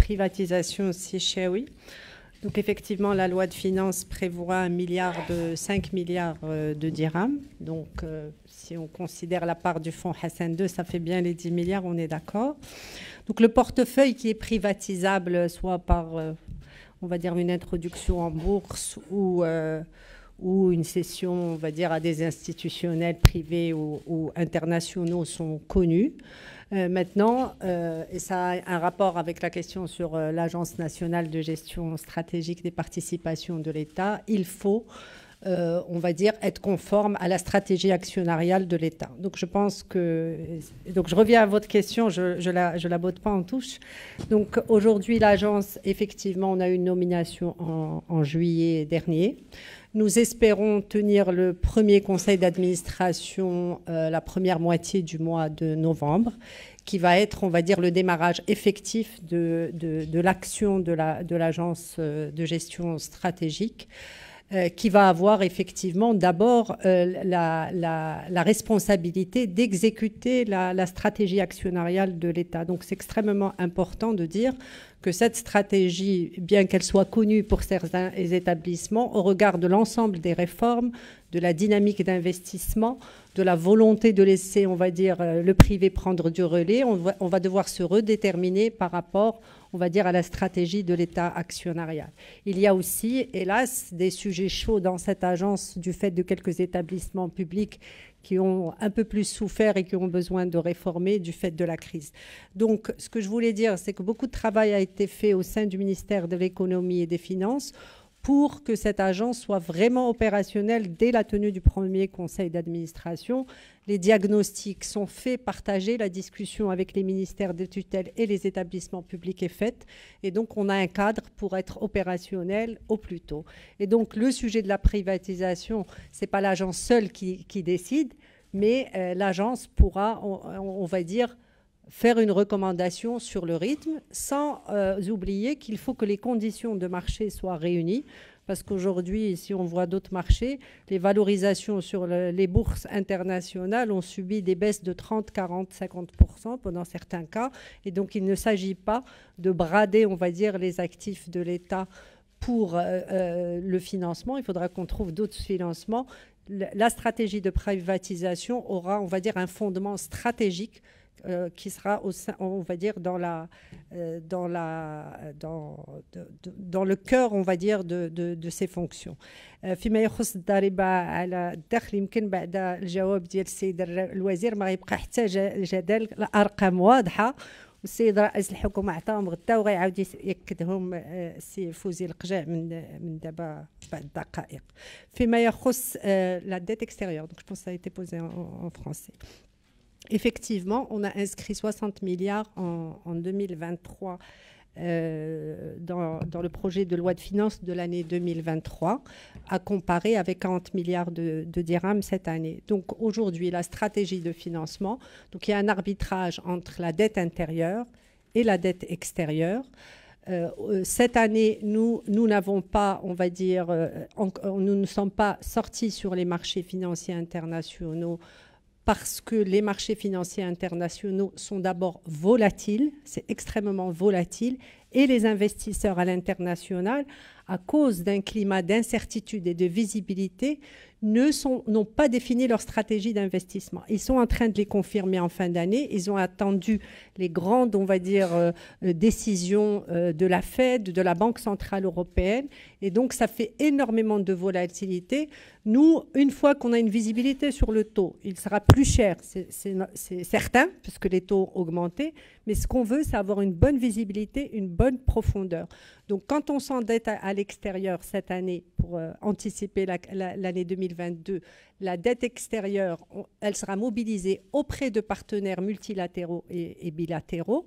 privatisation Sichewi. Donc effectivement, la loi de finances prévoit 5 milliards de dirhams. Donc si on considère la part du fonds Hassan II, ça fait bien les 10 milliards, on est d'accord. Donc le portefeuille qui est privatisable, soit par, on va dire, une introduction en bourse ou une cession, on va dire, à des institutionnels privés ou internationaux sont connus. Maintenant, et ça a un rapport avec la question sur l'Agence nationale de gestion stratégique des participations de l'État, il faut, on va dire, être conforme à la stratégie actionnariale de l'État. Donc je pense que... Donc je reviens à votre question, je la botte pas en touche. Donc aujourd'hui, l'Agence, effectivement, on a eu une nomination en juillet dernier. Nous espérons tenir le premier conseil d'administration la première moitié du mois de novembre, qui va être, on va dire, le démarrage effectif de l'action de l'agence de gestion stratégique, qui va avoir effectivement d'abord la responsabilité d'exécuter la stratégie actionnariale de l'État. Donc c'est extrêmement important de dire que cette stratégie, bien qu'elle soit connue pour certains établissements, au regard de l'ensemble des réformes, de la dynamique d'investissement, de la volonté de laisser, on va dire, le privé prendre du relais, on va devoir se redéterminer par rapport, on va dire, à la stratégie de l'État actionnarial. Il y a aussi, hélas, des sujets chauds dans cette agence du fait de quelques établissements publics qui ont un peu plus souffert et qui ont besoin de réformer du fait de la crise. Donc, ce que je voulais dire, c'est que beaucoup de travail a été fait au sein du ministère de l'Économie et des Finances pour que cette agence soit vraiment opérationnelle dès la tenue du premier conseil d'administration. Les diagnostics sont faits, partagés, la discussion avec les ministères de tutelle et les établissements publics est faite. Et donc, on a un cadre pour être opérationnel au plus tôt. Et donc, le sujet de la privatisation, ce n'est pas l'agence seule qui décide, mais l'agence pourra, on va dire, faire une recommandation sur le rythme, sans oublier qu'il faut que les conditions de marché soient réunies. Parce qu'aujourd'hui, si on voit d'autres marchés, les valorisations sur les bourses internationales ont subi des baisses de 30, 40, 50% pendant certains cas. Et donc, il ne s'agit pas de brader, on va dire, les actifs de l'État pour le financement. Il faudra qu'on trouve d'autres financements. La stratégie de privatisation aura, on va dire, un fondement stratégique qui sera, on va dire, dans le cœur, on va dire, de ses fonctions. فيما يخص الضريبة على الدخل يمكن بعد الجواب ديال السيد الوزير ما غيبقى حتى جدل، الأرقام واضحة والسيد رئيس الحكومة عطاهم غدا وغيعاود يأكدهم السي فوزي القجاع من دابا بعد دقائق. فيما يخص la dette extérieure, donc je pense que ça a été posé en français. Effectivement, on a inscrit 60 milliards en 2023 dans le projet de loi de finances de l'année 2023, à comparer avec 40 milliards de dirhams cette année. Donc aujourd'hui, la stratégie de financement, donc il y a un arbitrage entre la dette intérieure et la dette extérieure. Cette année, nous n'avons pas, on va dire, nous ne sommes pas sortis sur les marchés financiers internationaux parce que les marchés financiers internationaux sont d'abord volatiles, c'est extrêmement volatile, et les investisseurs à l'international, à cause d'un climat d'incertitude et de visibilité, n'ont pas défini leur stratégie d'investissement. Ils sont en train de les confirmer en fin d'année. Ils ont attendu les grandes, on va dire, décisions de la Fed, de la Banque centrale européenne. Et donc, ça fait énormément de volatilité. Nous, une fois qu'on a une visibilité sur le taux, il sera plus cher, c'est certain, puisque les taux ont augmenté. Mais ce qu'on veut, c'est avoir une bonne visibilité, une bonne profondeur. Donc, quand on s'endette à l'extérieur cette année pour anticiper l'année 2022, la dette extérieure, elle sera mobilisée auprès de partenaires multilatéraux et bilatéraux.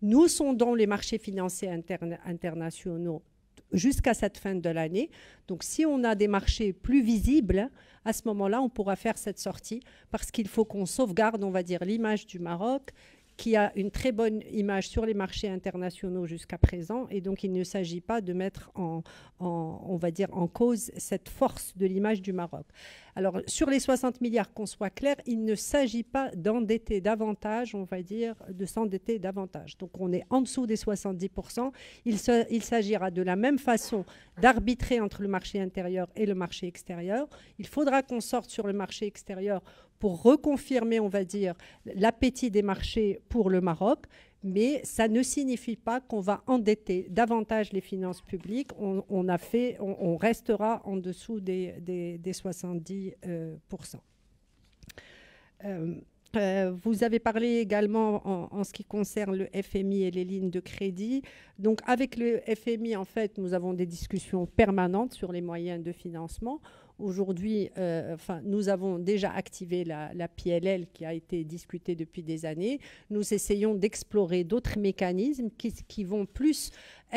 Nous sondons les marchés financiers internationaux jusqu'à cette fin de l'année. Donc, si on a des marchés plus visibles, à ce moment-là, on pourra faire cette sortie parce qu'il faut qu'on sauvegarde, on va dire, l'image du Maroc qui a une très bonne image sur les marchés internationaux jusqu'à présent, et donc il ne s'agit pas de mettre on va dire, en cause cette force de l'image du Maroc. Alors, sur les 60 milliards, qu'on soit clair, il ne s'agit pas d'endetter davantage, on va dire, de s'endetter davantage. Donc, on est en dessous des 70%. Il s'agira de la même façon d'arbitrer entre le marché intérieur et le marché extérieur. Il faudra qu'on sorte sur le marché extérieur pour reconfirmer, on va dire, l'appétit des marchés pour le Maroc. Mais ça ne signifie pas qu'on va endetter davantage les finances publiques. On restera en dessous des 70%. Vous avez parlé également en ce qui concerne le FMI et les lignes de crédit. Donc avec le FMI, en fait, nous avons des discussions permanentes sur les moyens de financement. Aujourd'hui, nous avons déjà activé la PLL qui a été discutée depuis des années. Nous essayons d'explorer d'autres mécanismes qui vont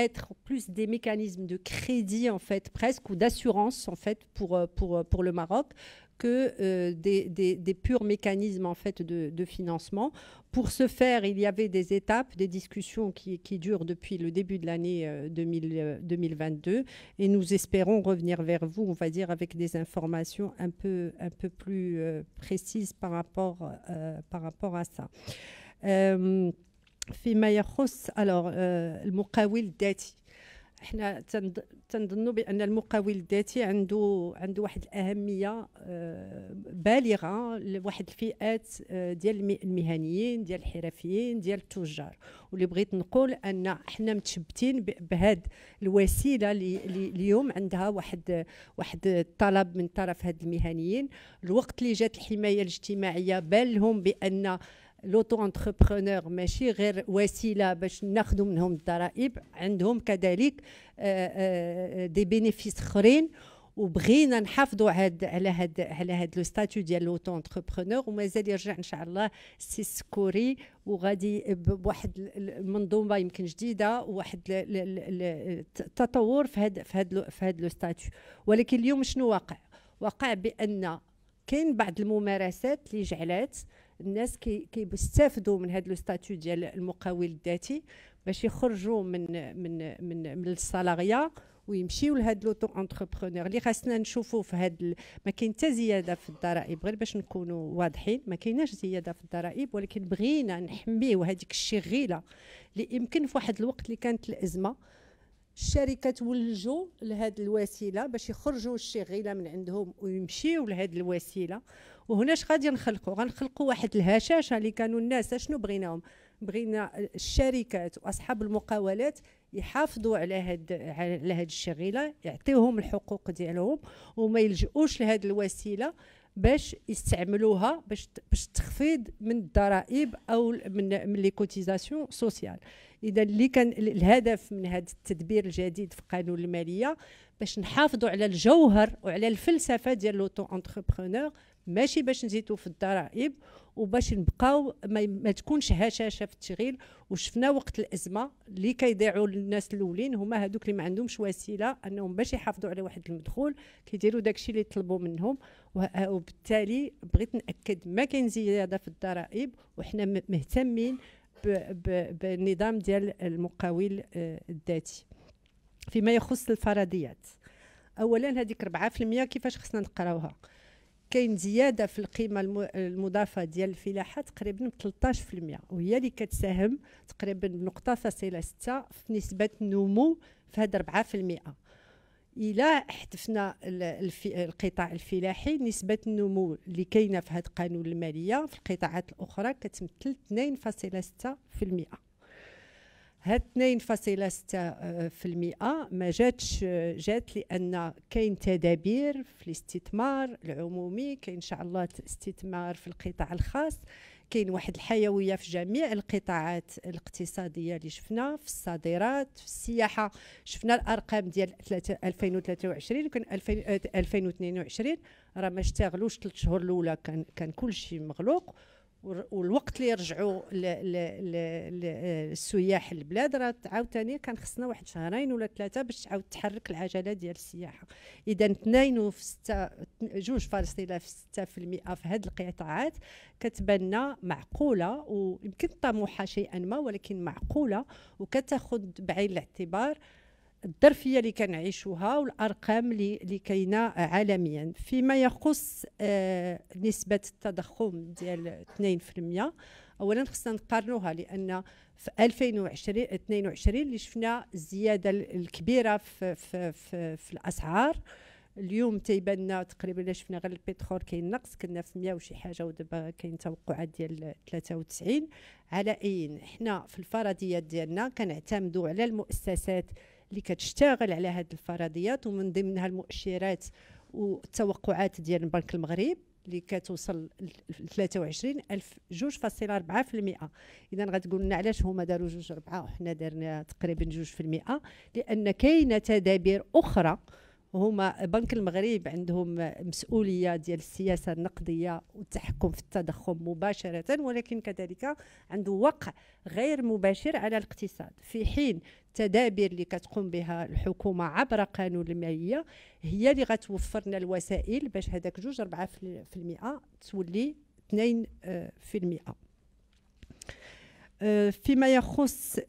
être plus des mécanismes de crédit, en fait, presque, ou d'assurance, en fait, pour le Maroc, que des purs mécanismes, en fait, de financement. Pour ce faire, il y avait des étapes, des discussions qui durent depuis le début de l'année 2022, et nous espérons revenir vers vous, on va dire, avec des informations un peu plus précises par rapport à ça. فيما يخص المقاول الذاتي، احنا تنظنوا بان المقاول الذاتي عنده واحد الاهميه بالغه لواحد الفئات ديال المهنيين، ديال الحرفيين، ديال التجار. واللي بغيت نقول ان احنا متشبتين بهذه الوسيله اللي اليوم عندها واحد الطلب من طرف هاد المهنيين. الوقت اللي جات الحمايه الاجتماعيه بان لهم بان لوتو انتربرونور ماشي غير وسيله باش ناخذوا منهم الضرائب، عندهم كذلك دي بينيفيس اخرين، وبغينا نحافظوا على هاد لو ستاتيو ديال لوتو انتربرونور. ومازال يرجع ان شاء الله السي سكوري وغادي بواحد المنظومه يمكن جديده وواحد التطور في هاد لو ستاتيو. ولكن اليوم شنو واقع بان كاين بعض الممارسات اللي جعلات الناس كيستافدوا من هذا لو ستاتيو ديال المقاول الذاتي باش يخرجوا من السالاريا ويمشيو لهاد لوتو انتربرونور اللي خاصنا نشوفوا في هاد ما كاين حتى زياده في الضرائب، غير باش نكونوا واضحين ما كايناش زياده في الضرائب، ولكن بغينا نحميو هذيك الشغيله اللي يمكن في واحد الوقت اللي كانت الازمه الشركات ولجوا لهذه الوسيله باش يخرجوا الشغيله من عندهم ويمشيو لهذه الوسيله. وهنا اش غادي غنخلقوا واحد الهشاشه اللي كانوا الناس شنو بغينا الشركات واصحاب المقاولات يحافظوا على هاد الشغيله، يعطيوهم الحقوق ديالهم وما يلجؤوش لهذه الوسيله باش يستعملوها باش تخفيض من الضرائب او من لي كوتيزاسيون سوسيال. اذا اللي كان الهدف من هذا التدبير الجديد في قانون الماليه باش نحافظوا على الجوهر وعلى الفلسفه ديال لوتو انتربرونور، ماشي باش نزيدوا في الضرائب وباش نبقاو ما تكونش هشاشه في التشغيل. وشفنا وقت الازمه اللي كيضيعوا الناس الاولين هما هذوك اللي ما عندهمش وسيله انهم باش يحافظوا على واحد المدخول كيديروا داكشي اللي يطلبوا منهم. وبالتالي بغيت ناكد ما كاين زياده في الضرائب، وحنا مهتمين بالنظام ديال المقاول الذاتي. فيما يخص الفرضيات، اولا هذيك 4% كيفاش خصنا نقراوها؟ كاين زياده في القيمه المضافه ديال الفلاحه تقريبا ب 13%، وهي اللي كتساهم تقريبا بنقطه فاصله 6 في نسبه النمو في هاد 4%. الى حذفنا القطاع الفلاحي نسبه النمو اللي كاينه في هاد قانون الماليه في القطاعات الاخرى كتمثل 2.6%. هاد 2.6% ما جات لان كاين تدابير في الاستثمار العمومي، كاين ان شاء الله استثمار في القطاع الخاص، كاين واحد الحيويه في جميع القطاعات الاقتصاديه اللي شفنا في الصادرات في السياحه. شفنا الارقام ديال 2023 كان 2022 راه ما اشتغلوش 3 شهور الاولى كان كل شيء مغلوق، والوقت اللي يرجعوا السياح للبلاد راه عاوتاني كان خصنا واحد شهرين ولا 3 باش تعاود تحرك العجله ديال السياحه. اذا 2.6 في هذه القطاعات كتبان لنا معقوله ويمكن طموحه شيئا ما، ولكن معقوله وكتاخذ بعين الاعتبار الظرفيه اللي كنعيشوها والارقام اللي كاينه عالميا. فيما يخص نسبه التضخم ديال 2%، اولا خصنا نقارنوها لان في 2022 اللي شفنا الزياده الكبيره في الاسعار. اليوم تيبان لنا تقريبا شفنا غير البترول كاين نقص، كنا في 100 وشي حاجه ودابا كاين توقعات ديال 93. على اي حنا في الفرضيات ديالنا كنعتمدوا على المؤسسات اللي كتشتغل على هذه الفرضيات، ومن ضمنها المؤشرات والتوقعات ديال البنك المغرب اللي كتوصل ل 23,2.4%. اذا غتقول لنا علاش هما داروا 2.4 وحنا درنا تقريبا 2%؟ لان كاينه تدابير اخرى. هما بنك المغرب عندهم مسؤوليه ديال السياسه النقديه والتحكم في التضخم مباشره، ولكن كذلك عنده وقع غير مباشر على الاقتصاد، في حين التدابير اللي كتقوم بها الحكومه عبر قانون الماليه هي اللي غتوفر لنا الوسائل باش هذاك 2.4% تولي 2%. فيما يخص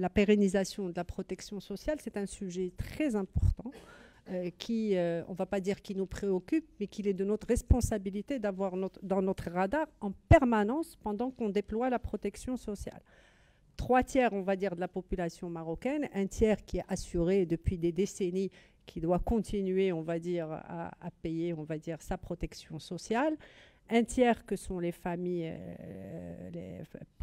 la pérennisation de la protection sociale, c'est un sujet très important qui, on ne va pas dire qui nous préoccupe, mais qu'il est de notre responsabilité d'avoir dans notre radar en permanence pendant qu'on déploie la protection sociale. 3/3, on va dire, de la population marocaine, 1/3 qui est assuré depuis des décennies, qui doit continuer, on va dire, à payer, on va dire, sa protection sociale. 1/3 que sont les familles les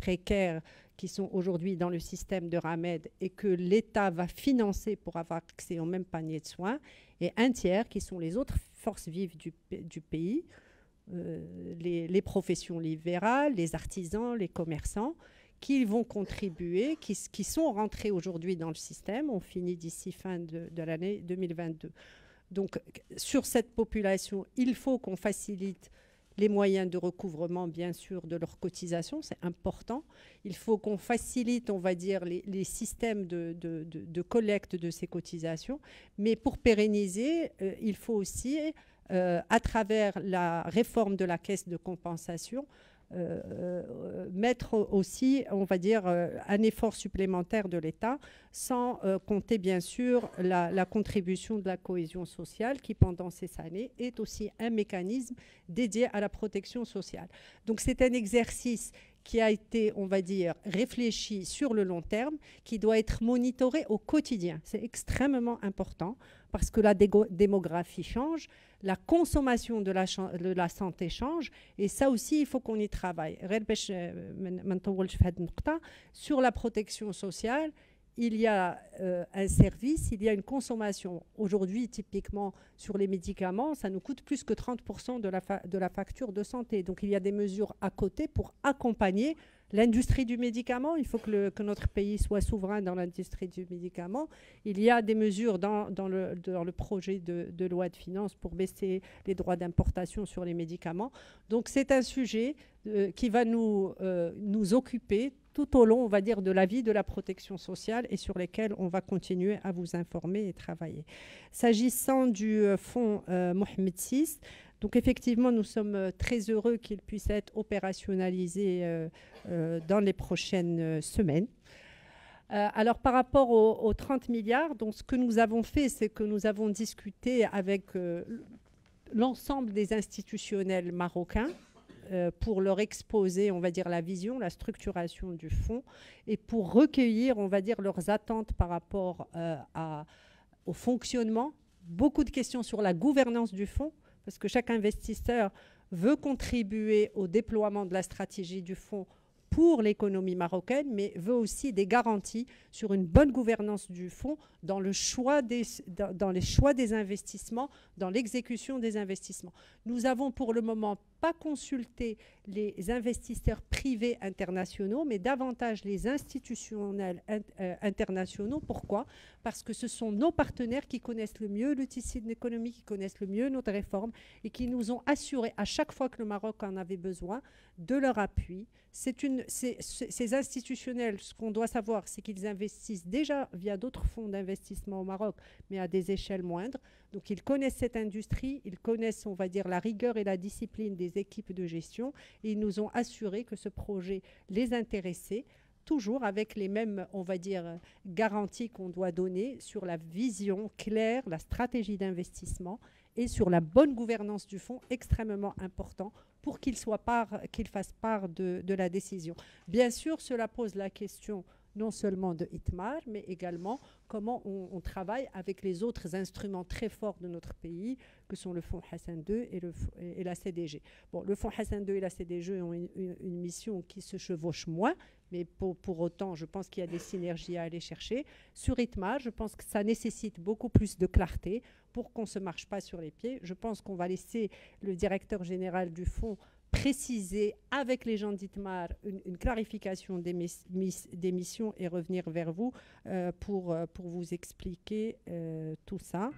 précaires qui sont aujourd'hui dans le système de Ramed et que l'État va financer pour avoir accès au même panier de soins. Et 1/3 qui sont les autres forces vives du pays, les professions libérales, les artisans, les commerçants, qui vont contribuer, qui sont rentrés aujourd'hui dans le système. On finit d'ici fin de l'année 2022. Donc sur cette population, il faut qu'on facilite les moyens de recouvrement, bien sûr, de leurs cotisations, c'est important. Il faut qu'on facilite, on va dire, les systèmes de collecte de ces cotisations. Mais pour pérenniser, il faut aussi, à travers la réforme de la caisse de compensation, mettre aussi, on va dire, un effort supplémentaire de l'État, sans compter bien sûr la contribution de la cohésion sociale qui pendant ces années est aussi un mécanisme dédié à la protection sociale. Donc c'est un exercice qui a été, on va dire, réfléchi sur le long terme, qui doit être monitoré au quotidien. C'est extrêmement important parce que la démographie change, la consommation de la santé change, et ça aussi, il faut qu'on y travaille. Sur la protection sociale, il y a un service, il y a une consommation. Aujourd'hui, typiquement, sur les médicaments, ça nous coûte plus que 30% de la facture de santé. Donc, il y a des mesures à côté pour accompagner l'industrie du médicament. Il faut que notre pays soit souverain dans l'industrie du médicament. Il y a des mesures dans le projet de loi de finances pour baisser les droits d'importation sur les médicaments. Donc, c'est un sujet qui va nous occuper tout au long, on va dire, de la vie de la protection sociale et sur lesquels on va continuer à vous informer et travailler. S'agissant du fonds Mohamed VI, donc effectivement, nous sommes très heureux qu'il puisse être opérationnalisé dans les prochaines semaines. Alors par rapport aux 30 milliards, donc ce que nous avons fait, c'est que nous avons discuté avec l'ensemble des institutionnels marocains pour leur exposer, on va dire, la vision, la structuration du fonds et pour recueillir, on va dire, leurs attentes par rapport au fonctionnement. Beaucoup de questions sur la gouvernance du fonds, parce que chaque investisseur veut contribuer au déploiement de la stratégie du fonds pour l'économie marocaine, mais veut aussi des garanties sur une bonne gouvernance du fonds dans les choix des investissements, dans l'exécution des investissements. Nous avons pour le moment pas consulter les investisseurs privés internationaux, mais davantage les institutionnels internationaux. Pourquoi? Parce que ce sont nos partenaires qui connaissent le mieux le tissu de l'économie, qui connaissent le mieux notre réforme et qui nous ont assuré à chaque fois que le Maroc en avait besoin de leur appui. Ces institutionnels, ce qu'on doit savoir, c'est qu'ils investissent déjà via d'autres fonds d'investissement au Maroc, mais à des échelles moindres. Donc ils connaissent cette industrie, ils connaissent, on va dire, la rigueur et la discipline des équipes de gestion et ils nous ont assuré que ce projet les intéressait, toujours avec les mêmes, on va dire, garanties qu'on doit donner sur la vision claire, la stratégie d'investissement et sur la bonne gouvernance du fonds, extrêmement important pour qu'il fasse part de la décision. Bien sûr, cela pose la question non seulement de Itmar, mais également comment on travaille avec les autres instruments très forts de notre pays, que sont le Fonds Hassan II et la CDG. Bon, le Fonds Hassan II et la CDG ont une mission qui se chevauche moins, mais pour autant, je pense qu'il y a des synergies à aller chercher. Sur Itmar, je pense que ça nécessite beaucoup plus de clarté pour qu'on ne se marche pas sur les pieds. Je pense qu'on va laisser le directeur général du fonds préciser avec les gens d'Itmar une clarification des missions et revenir vers vous pour vous expliquer tout ça.